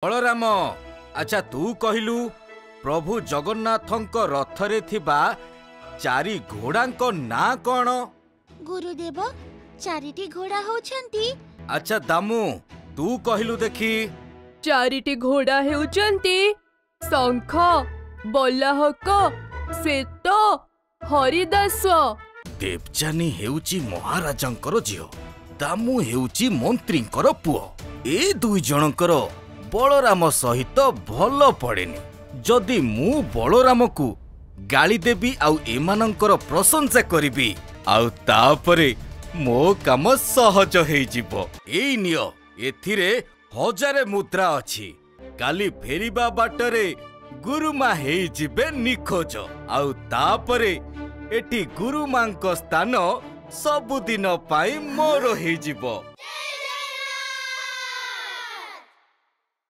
बलराम अच्छा तू कहलु प्रभु जगन्नाथंक रथरे थिबा चारि घोड़ांक ना कौन? गुरुदेव चारिटी घोड़ा होछंती। अच्छा दामू तू कहलु देखी। चारिटी घोड़ा हेउचंती शंख, बल्लाहक, श्वेत, हरिदास। देवजानी हेउची महाराजंकर झियो, दामू हेउची मंत्रींकर पुओ। ए दुई जनकर बलराम सहित भल पड़ेनी। जदि मु बलराम को गाली देबी आउ एमानंकर प्रशंसा करिबी आउ तापरे मो काम सहज हेई जिवो। एई नियो एथिरे 1000 मुद्रा अछि। काली फेरिबा बाटरे गुरुमा हेई जिबे निखोज आउ तापरे एटी गुरुमांक स्थान सबुदिन पाई मोर हेई जिवो।